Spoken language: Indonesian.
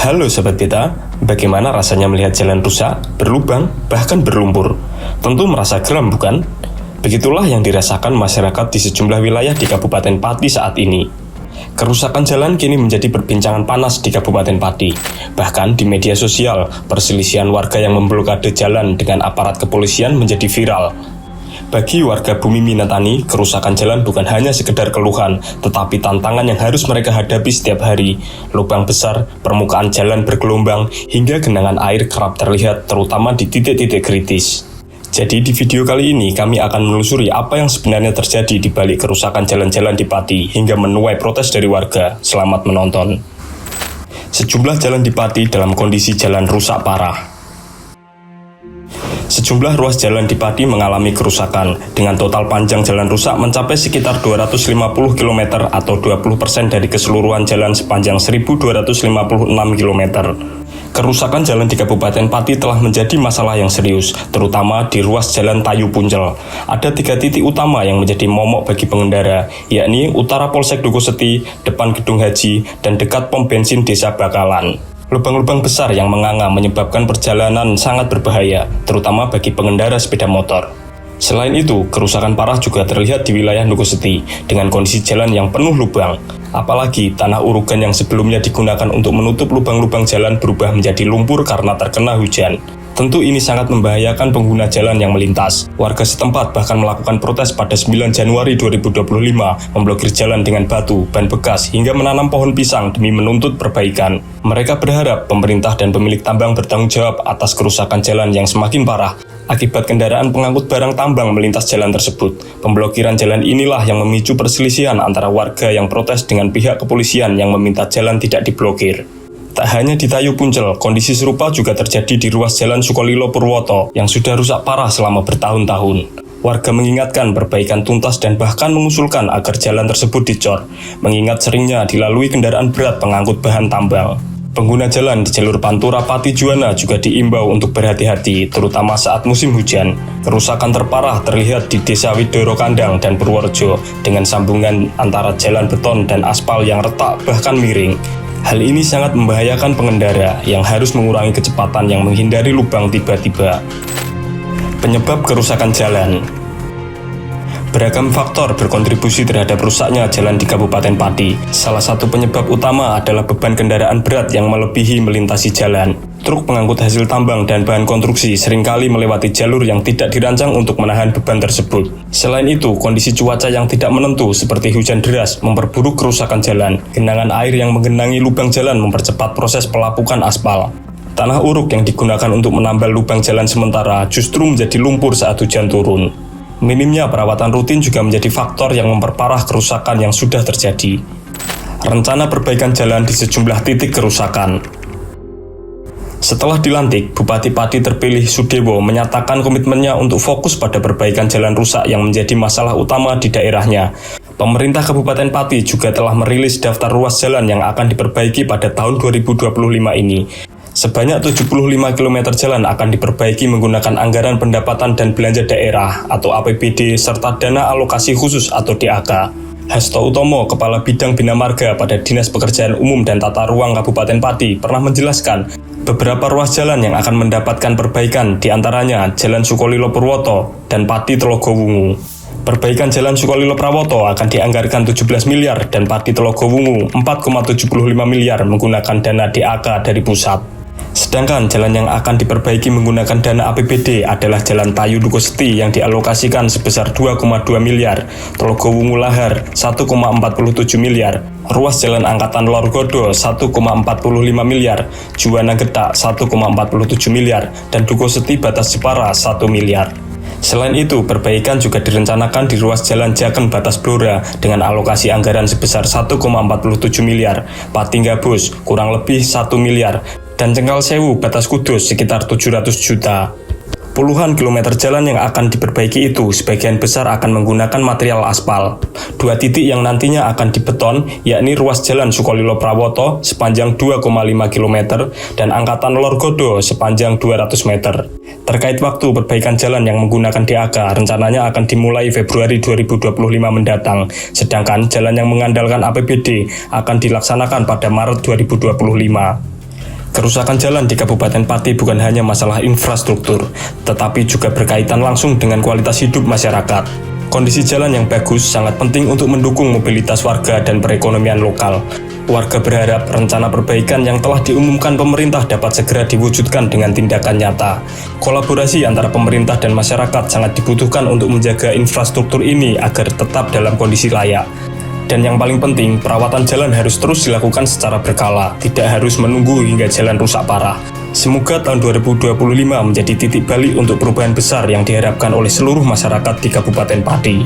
Halo Sobat Beta, bagaimana rasanya melihat jalan rusak, berlubang, bahkan berlumpur? Tentu merasa geram bukan? Begitulah yang dirasakan masyarakat di sejumlah wilayah di Kabupaten Pati saat ini. Kerusakan jalan kini menjadi perbincangan panas di Kabupaten Pati. Bahkan di media sosial, perselisihan warga yang memblokade jalan dengan aparat kepolisian menjadi viral. Bagi warga Bumi Minatani, kerusakan jalan bukan hanya sekedar keluhan, tetapi tantangan yang harus mereka hadapi setiap hari. Lubang besar, permukaan jalan bergelombang, hingga genangan air kerap terlihat, terutama di titik-titik kritis. Jadi di video kali ini kami akan menelusuri apa yang sebenarnya terjadi di balik kerusakan jalan-jalan di Pati hingga menuai protes dari warga. Selamat menonton. Sejumlah jalan di Pati dalam kondisi jalan rusak parah. Sejumlah ruas jalan di Pati mengalami kerusakan, dengan total panjang jalan rusak mencapai sekitar 250 km atau 20% dari keseluruhan jalan sepanjang 1256 km. Kerusakan jalan di Kabupaten Pati telah menjadi masalah yang serius, terutama di ruas jalan Tayu Puncel. Ada 3 titik utama yang menjadi momok bagi pengendara, yakni utara Polsek Dukoseti, depan Gedung Haji, dan dekat pom bensin Desa Bakalan. Lubang-lubang besar yang menganga menyebabkan perjalanan sangat berbahaya, terutama bagi pengendara sepeda motor. Selain itu, kerusakan parah juga terlihat di wilayah Dukoseti, dengan kondisi jalan yang penuh lubang. Apalagi tanah urugan yang sebelumnya digunakan untuk menutup lubang-lubang jalan berubah menjadi lumpur karena terkena hujan. Tentu ini sangat membahayakan pengguna jalan yang melintas. Warga setempat bahkan melakukan protes pada 9 Januari 2025, memblokir jalan dengan batu, ban bekas, hingga menanam pohon pisang demi menuntut perbaikan. Mereka berharap pemerintah dan pemilik tambang bertanggung jawab atas kerusakan jalan yang semakin parah akibat kendaraan pengangkut barang tambang melintas jalan tersebut. Pemblokiran jalan inilah yang memicu perselisihan antara warga yang protes dengan pihak kepolisian yang meminta jalan tidak diblokir. Tak hanya di Tayu Puncel, kondisi serupa juga terjadi di ruas jalan Sukolilo Purwoto yang sudah rusak parah selama bertahun-tahun. Warga mengingatkan perbaikan tuntas dan bahkan mengusulkan agar jalan tersebut dicor, mengingat seringnya dilalui kendaraan berat pengangkut bahan tambang. Pengguna jalan di jalur Pantura Pati Juwana juga diimbau untuk berhati-hati, terutama saat musim hujan. Kerusakan terparah terlihat di Desa Widoro Kandang dan Purworejo, dengan sambungan antara jalan beton dan aspal yang retak bahkan miring. Hal ini sangat membahayakan pengendara yang harus mengurangi kecepatan yang menghindari lubang tiba-tiba. Penyebab kerusakan jalan. Beragam faktor berkontribusi terhadap rusaknya jalan di Kabupaten Pati. Salah satu penyebab utama adalah beban kendaraan berat yang melebihi melintasi jalan. Truk pengangkut hasil tambang dan bahan konstruksi seringkali melewati jalur yang tidak dirancang untuk menahan beban tersebut. Selain itu, kondisi cuaca yang tidak menentu seperti hujan deras memperburuk kerusakan jalan. Genangan air yang menggenangi lubang jalan mempercepat proses pelapukan aspal. Tanah uruk yang digunakan untuk menambal lubang jalan sementara justru menjadi lumpur saat hujan turun. Minimnya perawatan rutin juga menjadi faktor yang memperparah kerusakan yang sudah terjadi. Rencana perbaikan jalan di sejumlah titik kerusakan. Setelah dilantik, Bupati Pati terpilih Sudewo menyatakan komitmennya untuk fokus pada perbaikan jalan rusak yang menjadi masalah utama di daerahnya. Pemerintah Kabupaten Pati juga telah merilis daftar ruas jalan yang akan diperbaiki pada tahun 2025 ini. Sebanyak 75 km jalan akan diperbaiki menggunakan anggaran pendapatan dan belanja daerah atau APBD serta dana alokasi khusus atau DAK. Hasto Utomo, Kepala Bidang Bina Marga pada Dinas Pekerjaan Umum dan Tata Ruang Kabupaten Pati, pernah menjelaskan beberapa ruas jalan yang akan mendapatkan perbaikan, diantaranya Jalan Sukolilo Purwoto dan Pati Telogowungu. Perbaikan Jalan Sukolilo Prawoto akan dianggarkan 17 miliar dan Pati Telogowungu 4,75 miliar menggunakan dana DAK dari pusat. Sedangkan jalan yang akan diperbaiki menggunakan dana APBD adalah Jalan Tayu Dukoseti yang dialokasikan sebesar 2,2 miliar, Telogowungu Lahar 1,47 miliar, ruas Jalan Angkatan Lor Godo 1,45 miliar, Juwana Getak 1,47 miliar, dan Dukoseti Batas Jepara 1 miliar. Selain itu, perbaikan juga direncanakan di ruas Jalan Jaken Batas Blora dengan alokasi anggaran sebesar 1,47 miliar, Pati Gabus kurang lebih 1 miliar, dan Cengkal Sewu Batas Kudus sekitar 700 juta. Puluhan kilometer jalan yang akan diperbaiki itu sebagian besar akan menggunakan material aspal. 2 titik yang nantinya akan dibeton, yakni ruas Jalan Sukolilo Prawoto sepanjang 2,5 km dan Angkatan Lor Godo sepanjang 200 meter. Terkait waktu perbaikan jalan yang menggunakan DAK, rencananya akan dimulai Februari 2025 mendatang, sedangkan jalan yang mengandalkan APBD akan dilaksanakan pada Maret 2025. Kerusakan jalan di Kabupaten Pati bukan hanya masalah infrastruktur, tetapi juga berkaitan langsung dengan kualitas hidup masyarakat. Kondisi jalan yang bagus sangat penting untuk mendukung mobilitas warga dan perekonomian lokal. Warga berharap rencana perbaikan yang telah diumumkan pemerintah dapat segera diwujudkan dengan tindakan nyata. Kolaborasi antara pemerintah dan masyarakat sangat dibutuhkan untuk menjaga infrastruktur ini agar tetap dalam kondisi layak. Dan yang paling penting, perawatan jalan harus terus dilakukan secara berkala, tidak harus menunggu hingga jalan rusak parah. Semoga tahun 2025 menjadi titik balik untuk perubahan besar yang diharapkan oleh seluruh masyarakat di Kabupaten Pati.